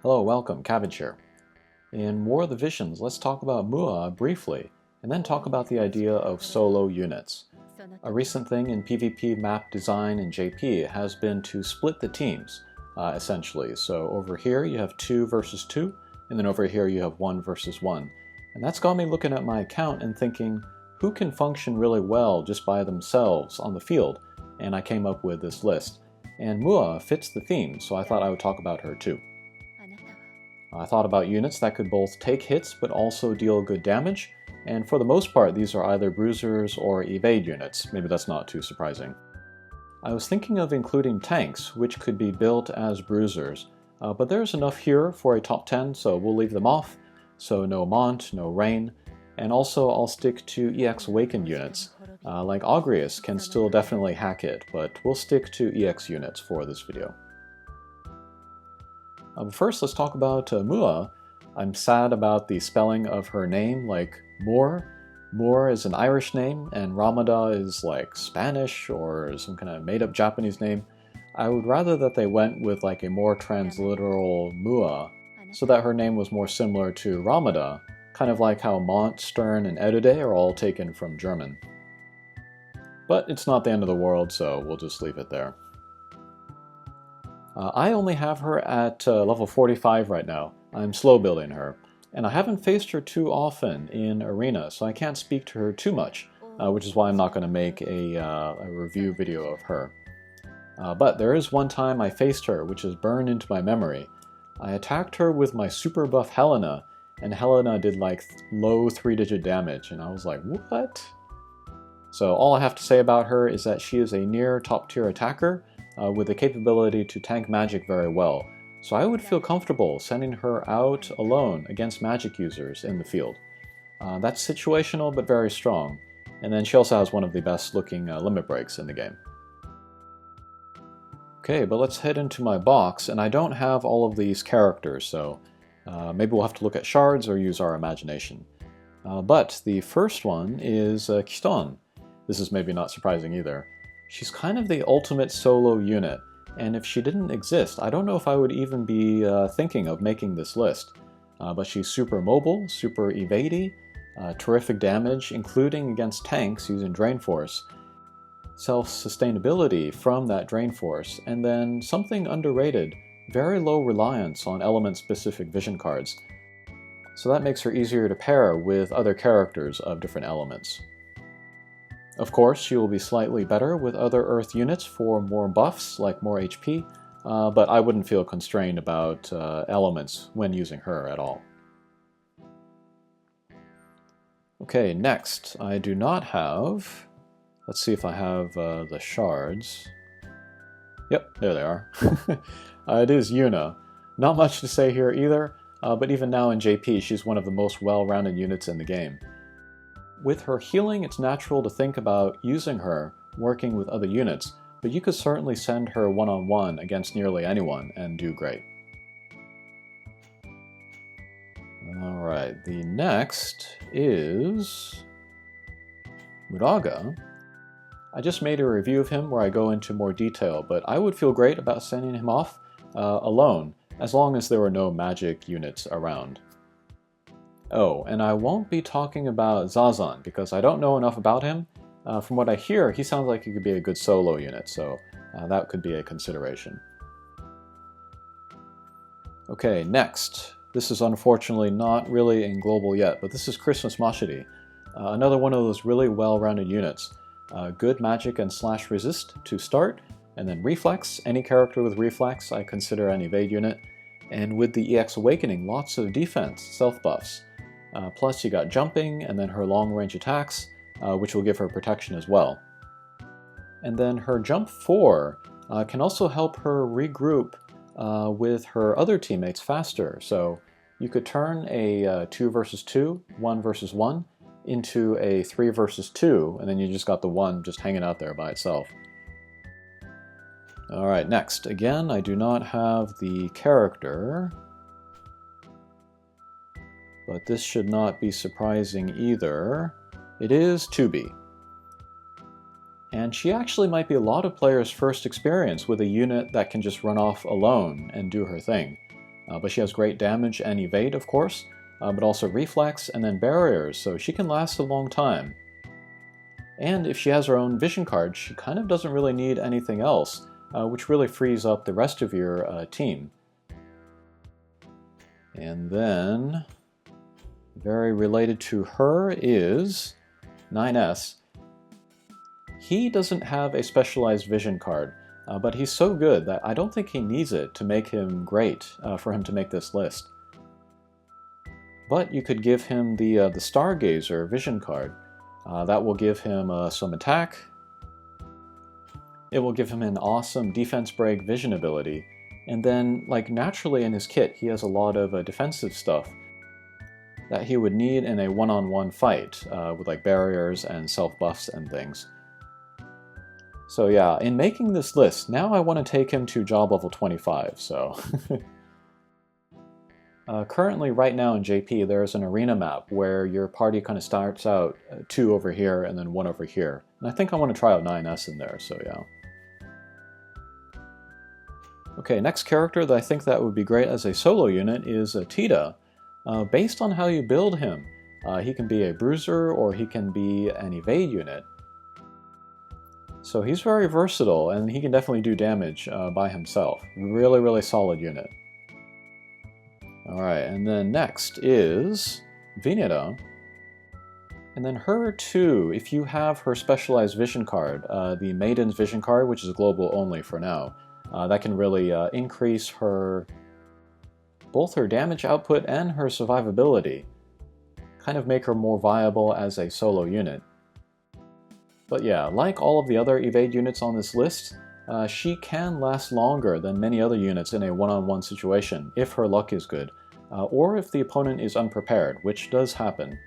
Hello, welcome, Cabbage here. In War of the Visions, let's talk about Mua briefly, and then talk about the idea of solo units. A recent thing in PvP map design in JP has been to split the teams, essentially. So over here you have 2 versus 2, and then over here you have 1 versus 1. And that's got me looking at my account and thinking, who can function really well just by themselves on the field? And I came up with this list. And Mua fits the theme, so I thought I would talk about her too. I thought about units that could both take hits but also deal good damage, and for the most part these are either bruisers or evade units. Maybe that's not too surprising. I was thinking of including tanks, which could be built as bruisers, but there's enough here for a top 10, so we'll leave them off. So no Mont, no Rain, and also I'll stick to EX Awakened units. Like Augureus can still definitely hack it, but we'll stick to EX units for this video. But first, let's talk about Mua. I'm sad about the spelling of her name, like Moore. Moore is an Irish name, and Ramada is like Spanish or some kind of made-up Japanese name. I would rather that they went with like a more transliteral Mua, so that her name was more similar to Ramada, kind of like how Mont, Stern, and Edude are all taken from German. But it's not the end of the world, so we'll just leave it there. I only have her at level 45 right now. I'm slow building her, and I haven't faced her too often in Arena, so I can't speak to her too much, which is why I'm not going to make a review video of her. But there is one time I faced her, which is burned into my memory. I attacked her with my super buff Helena, and Helena did like low 3-digit damage, and I was like, what? So all I have to say about her is that she is a near top tier attacker, with the capability to tank magic very well, so I would feel comfortable sending her out alone against magic users in the field. That's situational but very strong, and then she also has one of the best looking limit breaks in the game. Okay, but let's head into my box, and I don't have all of these characters, so maybe we'll have to look at shards or use our imagination. But the first one is Kiston. This is maybe not surprising either. She's kind of the ultimate solo unit, and if she didn't exist, I don't know if I would even be thinking of making this list. But she's super mobile, super evadey, terrific damage, including against tanks using Drain Force, self-sustainability from that Drain Force, and then something underrated, very low reliance on element-specific vision cards. So that makes her easier to pair with other characters of different elements. Of course, she will be slightly better with other Earth units for more buffs, like more HP, but I wouldn't feel constrained about elements when using her at all. Okay, next, I do not have... Let's see if I have the shards. Yep, there they are. It is Yuna. Not much to say here either, but even now in JP, she's one of the most well-rounded units in the game. With her healing, it's natural to think about using her working with other units, but you could certainly send her one-on-one against nearly anyone and do great. Alright, the next is Mudaga. I just made a review of him where I go into more detail, but I would feel great about sending him off alone, as long as there were no magic units around. Oh, and I won't be talking about Zazan, because I don't know enough about him. From what I hear, he sounds like he could be a good solo unit, so that could be a consideration. Okay, next. This is unfortunately not really in global yet, but this is Christmas Mashiti. Another one of those really well-rounded units. Good magic and slash resist to start, and then reflex. Any character with reflex I consider an evade unit. And with the EX Awakening, lots of defense, self buffs. Plus you got jumping, and then her long-range attacks, which will give her protection as well. And then her jump 4 can also help her regroup with her other teammates faster. So you could turn a 2 versus 2, 1 versus 1, into a 3 versus 2, and then you just got the 1 just hanging out there by itself. Alright, next. Again, I do not have the character, but this should not be surprising either. It is Tubi. And she actually might be a lot of players' first experience with a unit that can just run off alone and do her thing. but she has great damage and evade, of course, but also reflex and then barriers, so she can last a long time. And if she has her own vision card, she kind of doesn't really need anything else, which really frees up the rest of your team. And then, very related to her is 9S. He doesn't have a specialized vision card, but he's so good that I don't think he needs it to make him great for him to make this list. But you could give him the Stargazer vision card. That will give him some attack. It will give him an awesome defense break vision ability. And then, like, naturally in his kit, he has a lot of defensive stuff that he would need in a one-on-one fight with like barriers and self-buffs and things. So yeah, in making this list, now I want to take him to job level 25, so... Currently, right now in JP, there's an arena map where your party kind of starts out 2 over here and then 1 over here. And I think I want to try out 9S in there, so yeah. Okay, next character that I think that would be great as a solo unit is Tita. Based on how you build him, he can be a bruiser or he can be an evade unit. So he's very versatile and he can definitely do damage by himself. Really, really solid unit. Alright, and then next is Vinoda. And then her too, if you have her specialized vision card, the Maiden's vision card, which is global only for now, that can really increase both her damage output and her survivability. Kind of make her more viable as a solo unit. But yeah, like all of the other evade units on this list, she can last longer than many other units in a one-on-one situation, if her luck is good, or if the opponent is unprepared, which does happen.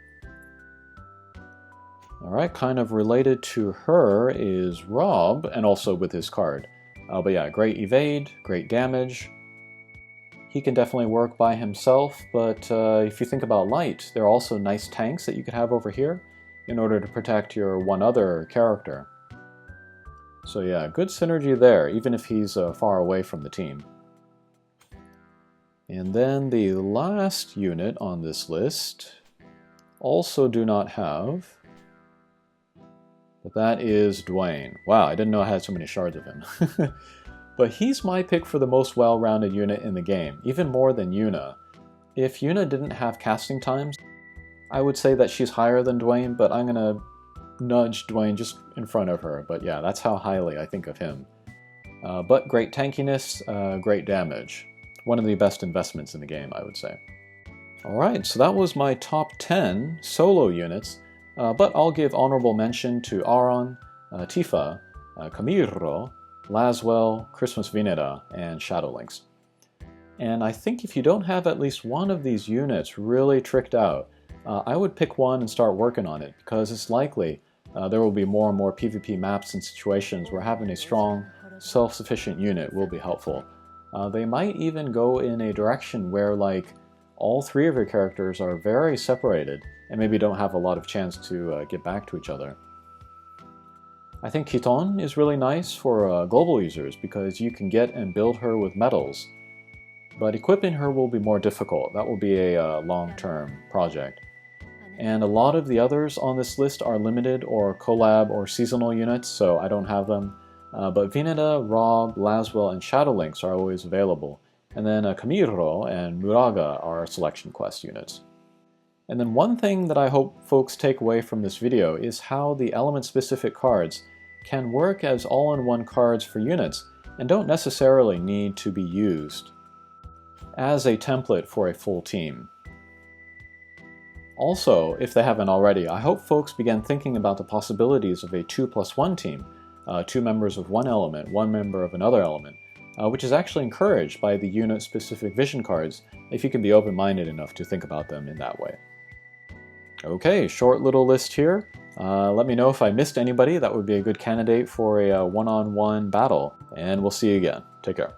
Alright, kind of related to her is Rob, and also with his card. But yeah, great evade, great damage. He can definitely work by himself, but if you think about light, there are also nice tanks that you could have over here in order to protect your one other character. So yeah, good synergy there, even if he's far away from the team. And then the last unit on this list, also do not have, but that is Dwayne. Wow, I didn't know I had so many shards of him. But he's my pick for the most well-rounded unit in the game, even more than Yuna. If Yuna didn't have casting times, I would say that she's higher than Dwayne, but I'm gonna nudge Dwayne just in front of her. But yeah, that's how highly I think of him. But great tankiness, great damage. One of the best investments in the game, I would say. Alright, so that was my top 10 solo units, but I'll give honorable mention to Aaron, Tifa, Camiro, Laswell, Christmas Vinoda, and Shadowlynx. And I think if you don't have at least one of these units really tricked out, I would pick one and start working on it, because it's likely there will be more and more PvP maps and situations where having a strong, self-sufficient unit will be helpful. They might even go in a direction where, like, all 3 of your characters are very separated and maybe don't have a lot of chance to get back to each other. I think Kiton is really nice for global users because you can get and build her with medals. But equipping her will be more difficult. That will be a long-term project. And a lot of the others on this list are limited or collab or seasonal units, so I don't have them. But Vinoda, Rob, Laswell, and Shadowlynx are always available. And then Camiro and Mudaga are selection quest units. And then one thing that I hope folks take away from this video is how the element-specific cards can work as all-in-one cards for units and don't necessarily need to be used as a template for a full team. Also, if they haven't already, I hope folks begin thinking about the possibilities of a 2+1 team, 2 members of one element, 1 member of another element, which is actually encouraged by the unit-specific vision cards if you can be open-minded enough to think about them in that way. Okay, short little list here. Let me know if I missed anybody. That would be a good candidate for a one-on-one battle, and we'll see you again. Take care.